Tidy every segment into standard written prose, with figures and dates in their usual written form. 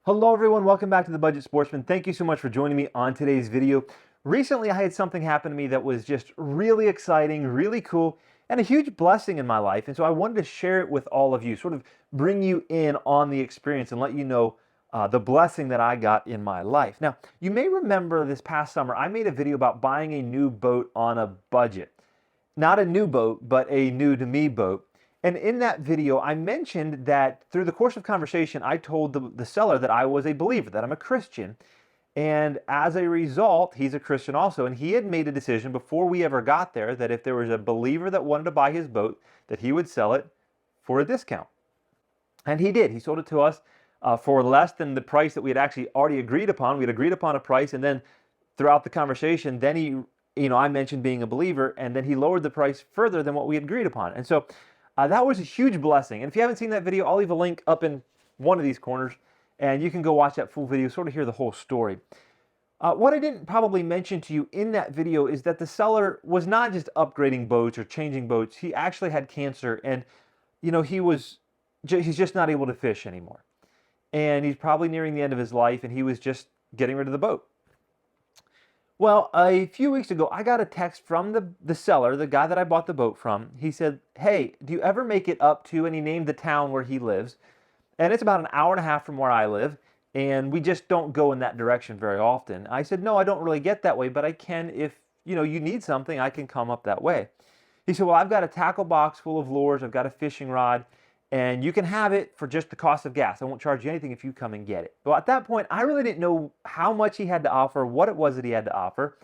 Hello everyone, welcome back to The Budget Sportsman. Thank you so much for joining me on today's video. Recently I had something happen to me that was just really exciting, really cool, and a huge blessing in my life. And so I wanted to share it with all of you, sort of bring you in on the experience and let you know the blessing that I got in my life. Now, you may remember this past summer, I made a video about buying a new boat on a budget. Not a new boat, but a new to me boat. And in that video, I mentioned that through the course of conversation, I told the seller that I was a believer, that I'm a Christian. And as a result, he's a Christian also. And he had made a decision before we ever got there that if there was a believer that wanted to buy his boat, that he would sell it for a discount. And he did. He sold it to us for less than the price that we had actually already agreed upon. We had agreed upon a price, and then throughout the conversation, then I mentioned being a believer, and then he lowered the price further than what we had agreed upon. And so that was a huge blessing. And if you haven't seen that video, I'll leave a link up in one of these corners, and you can go watch that full video, sort of hear the whole story. What I didn't probably mention to you in that video is that the seller was not just upgrading boats or changing boats. He actually had cancer, and he's just not able to fish anymore. And he's probably nearing the end of his life, and he was just getting rid of the boat. Well, a few weeks ago, I got a text from the seller, the guy that I bought the boat from. He said, "Hey, do you ever make it up to," and he named the town where he lives. And it's about an hour and a half from where I live, and we just don't go in that direction very often. I said, "No, I don't really get that way, but I can if, you need something, I can come up that way." He said, "Well, I've got a tackle box full of lures, I've got a fishing rod, and you can have it for just the cost of gas. I won't charge you anything if you come and get it." Well, at that point, I really didn't know how much he had to offer, what it was that he had to offer.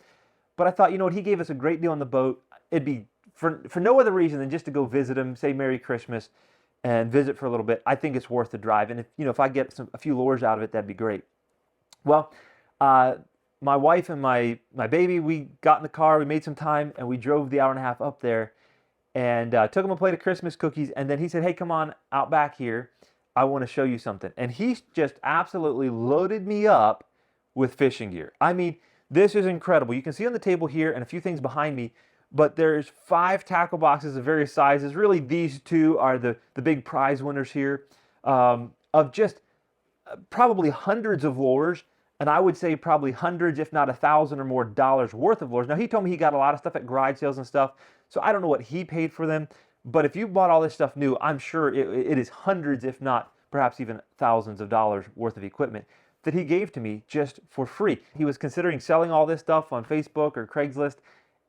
But I thought, you know what, he gave us a great deal on the boat. It'd be for no other reason than just to go visit him, say Merry Christmas, and visit for a little bit. I think it's worth the drive. And if I get a few lures out of it, that'd be great. Well, my wife and my baby, we got in the car, we made some time, and we drove the hour and a half up there, and took him a plate of Christmas cookies. And then he said, "Hey, come on out back here. I want to show you something." And he just absolutely loaded me up with fishing gear. I mean, this is incredible. You can see on the table here and a few things behind me, but there's 5 tackle boxes of various sizes. Really, these two are the big prize winners here, of just probably hundreds of lures. And I would say probably hundreds, if not $1,000 or more dollars worth of lures. Now, he told me he got a lot of stuff at garage sales and stuff, so I don't know what he paid for them. But if you bought all this stuff new, I'm sure it is hundreds, if not perhaps even thousands of dollars worth of equipment that he gave to me just for free. He was considering selling all this stuff on Facebook or Craigslist,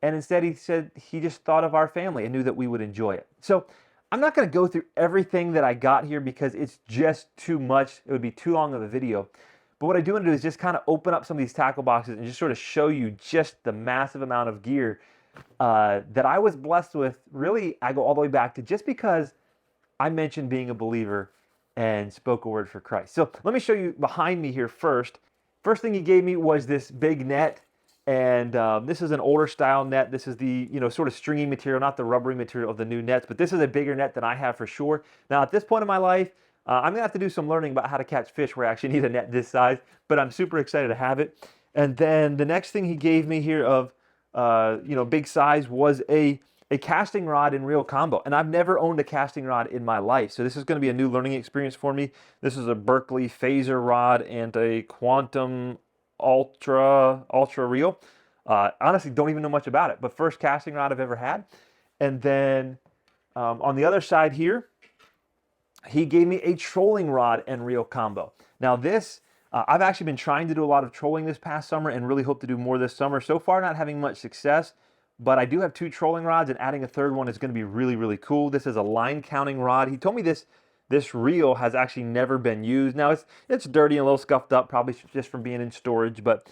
and instead he said he just thought of our family and knew that we would enjoy it. So I'm not going to go through everything that I got here because it's just too much. It would be too long of a video. But what I do want to do is just kind of open up some of these tackle boxes and just sort of show you just the massive amount of gear that I was blessed with. Really, I go all the way back to just because I mentioned being a believer and spoke a word for Christ. So let me show you behind me here first. First thing he gave me was this big net. And this is an older style net. This is the sort of stringy material, not the rubbery material of the new nets, but this is a bigger net than I have for sure. Now at this point in my life, I'm gonna have to do some learning about how to catch fish where I actually need a net this size, but I'm super excited to have it. And then the next thing he gave me here of big size was a casting rod and reel combo. And I've never owned a casting rod in my life, so this is going to be a new learning experience for me. This is a Berkley phaser rod and a Quantum ultra reel. Honestly, don't even know much about it, but first casting rod I've ever had. And then on the other side here, he gave me a trolling rod and reel combo. Now this, I've actually been trying to do a lot of trolling this past summer and really hope to do more this summer. So far, not having much success, but I do have 2 trolling rods, and adding a third one is going to be really, really cool. This is a line counting rod. He told me this reel has actually never been used. Now it's dirty and a little scuffed up, probably just from being in storage, but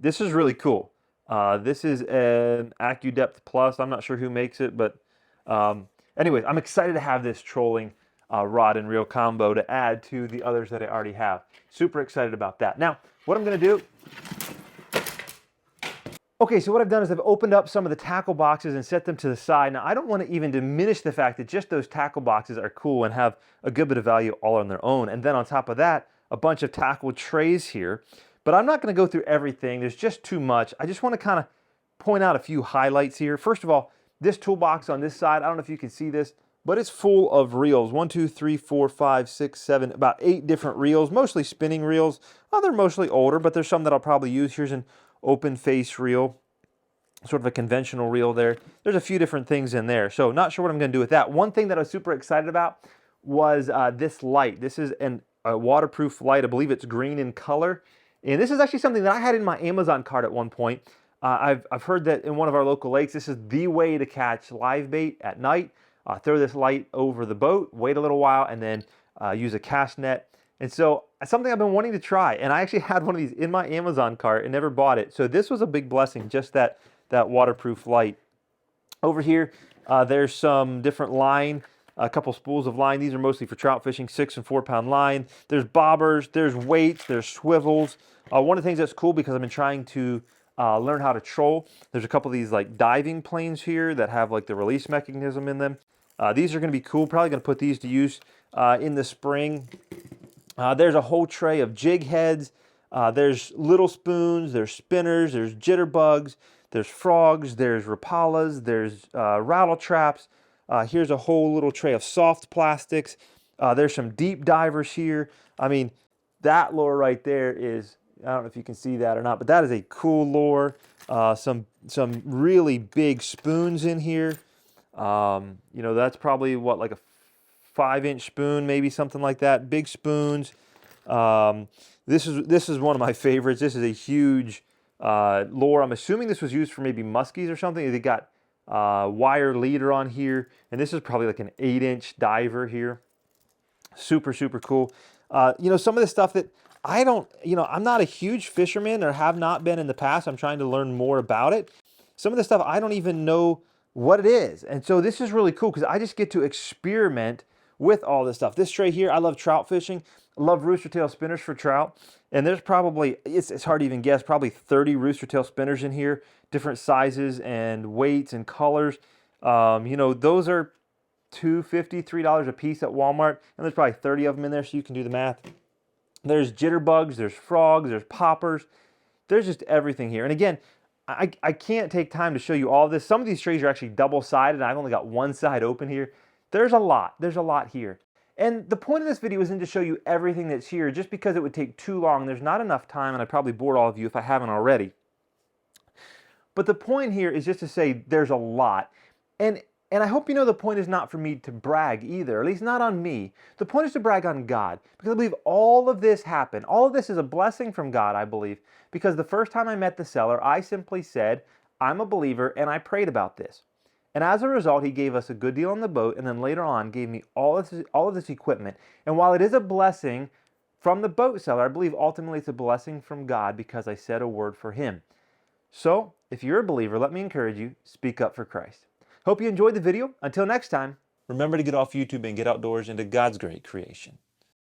this is really cool. This is an AccuDepth Plus. I'm not sure who makes it, but anyways, I'm excited to have this trolling rod and reel combo to add to the others that I already have. Super excited about that. Now, what I'm going to do... Okay, so what I've done is I've opened up some of the tackle boxes and set them to the side. Now, I don't want to even diminish the fact that just those tackle boxes are cool and have a good bit of value all on their own. And then on top of that, a bunch of tackle trays here. But I'm not going to go through everything. There's just too much. I just want to kind of point out a few highlights here. First of all, this toolbox on this side, I don't know if you can see this, but it's full of reels. 1, 2, 3, 4, 5, 6, 7, about 8 different reels, mostly spinning reels. Oh, they're mostly older, but there's some that I'll probably use. Here's an open face reel, sort of a conventional reel there. There's a few different things in there. So not sure what I'm going to do with that. One thing that I was super excited about was this light. This is a waterproof light. I believe it's green in color. And this is actually something that I had in my Amazon cart at one point. I've heard that in one of our local lakes, this is the way to catch live bait at night. Throw this light over the boat, wait a little while, and then use a cast net. And so it's something I've been wanting to try. And I actually had one of these in my Amazon cart and never bought it. So this was a big blessing, just that waterproof light. Over here, there's some different line, a couple spools of line. These are mostly for trout fishing, 6 and 4 pound line. There's bobbers, there's weights, there's swivels. One of the things that's cool, because I've been trying to learn how to troll, there's a couple of these like diving planes here that have like the release mechanism in them. These are going to be cool. Probably going to put these to use in the spring. There's a whole tray of jig heads. There's little spoons, there's spinners, there's jitterbugs, there's frogs, there's rapalas, there's rattle traps. Here's a whole little tray of soft plastics. There's some deep divers here. I mean, that lure right there is, I don't know if you can see that or not, but that is a cool lure. Some really big spoons in here. You know, that's probably what, like a 5-inch spoon, maybe something like that. Big spoons. This is one of my favorites. This is a huge lure. I'm assuming this was used for maybe muskies or something. They got wire leader on here, and this is probably like an 8-inch diver here. Super, super cool. You know, some of the stuff that I don't, you know, I'm not a huge fisherman, or have not been in the past. I'm trying to learn more about it. Some of the stuff I don't even know what it is. And so this is really cool, because I just get to experiment with all this stuff. This tray here, I love trout fishing. I love rooster tail spinners for trout. And there's probably, it's hard to even guess, probably 30 rooster tail spinners in here, different sizes and weights and colors. You know, those are $2.50, $3 a piece at Walmart. And there's probably 30 of them in there, so you can do the math. There's jitterbugs, there's frogs, there's poppers. There's just everything here. And again, I can't take time to show you all of this. Some of these trays are actually double-sided, and I've only got one side open here. There's a lot here. And the point of this video isn't to show you everything that's here, just because it would take too long. There's not enough time, and I'd probably bore all of you if I haven't already. But the point here is just to say there's a lot. And I hope you know the point is not for me to brag either, at least not on me. The point is to brag on God, because I believe all of this happened. All of this is a blessing from God, I believe, because the first time I met the seller, I simply said, I'm a believer, and I prayed about this. And as a result, he gave us a good deal on the boat, and then later on gave me all of this equipment. And while it is a blessing from the boat seller, I believe ultimately it's a blessing from God, because I said a word for him. So, if you're a believer, let me encourage you, speak up for Christ. Hope you enjoyed the video. Until next time, remember to get off YouTube and get outdoors into God's great creation.